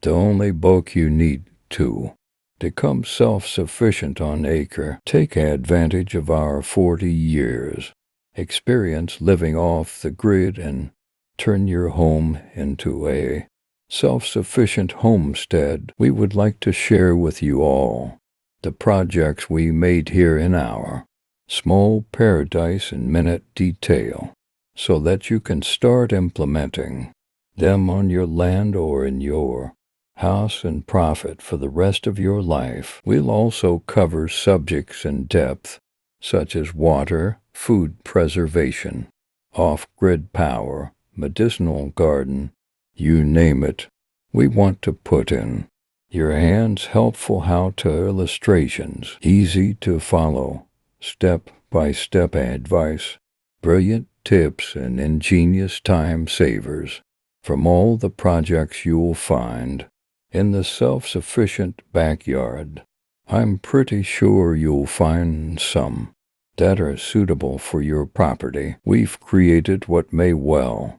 the only book you need to become self-sufficient on Acre. Take advantage of our 40 years experience living off the grid and turn your home into a self-sufficient homestead. We would like to share with you all the projects we made here in our small paradise in minute detail, so that you can start implementing them on your land or in your house and profit for the rest of your life. We'll also cover subjects in depth, such as water, food preservation, off-grid power, medicinal garden, you name it. We want to put in your hands helpful how-to illustrations, easy to follow, step-by-step advice, brilliant tips, and ingenious time savers from all the projects you'll find in the self-sufficient backyard. I'm pretty sure you'll find some that are suitable for your property. We've created what may well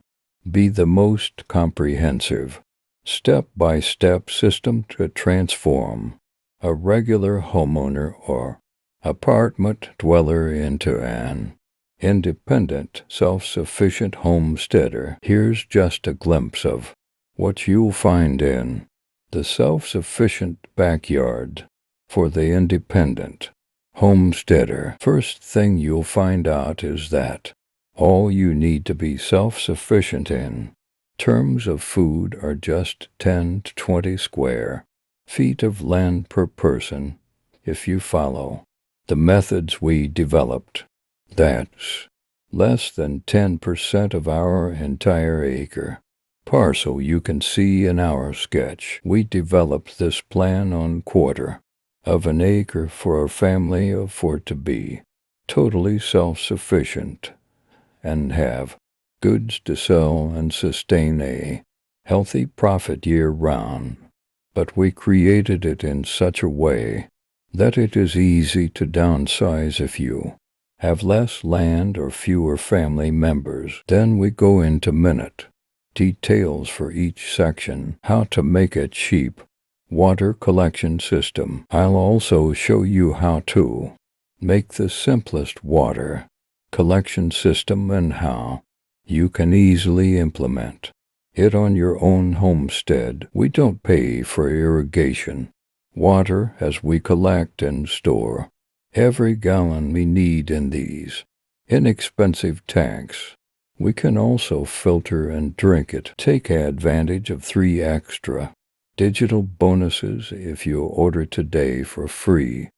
be the most comprehensive step-by-step system to transform a regular homeowner or apartment dweller into an independent, self-sufficient homesteader. Here's just a glimpse of what you'll find in the self-sufficient backyard for the independent homesteader. First thing you'll find out is that all you need to be self-sufficient in terms of food are just 10 to 20 square feet of land per person if you follow the methods we developed. That's less than 10% of our entire acre parcel. You can see in our sketch we developed this plan on quarter of an acre for a family of four to be totally self-sufficient and have goods to sell and sustain a healthy profit year-round. But we created it in such a way that it is easy to downsize if you have less land or fewer family members. Then we go into minute details for each section, how to make a cheap water collection system. I'll also show you how to make the simplest water collection system and how you can easily implement it on your own homestead. We don't pay for irrigation water as we collect and store every gallon we need in these inexpensive tanks. We can also filter and drink it. Take advantage of 3 extra digital bonuses if you order today for free.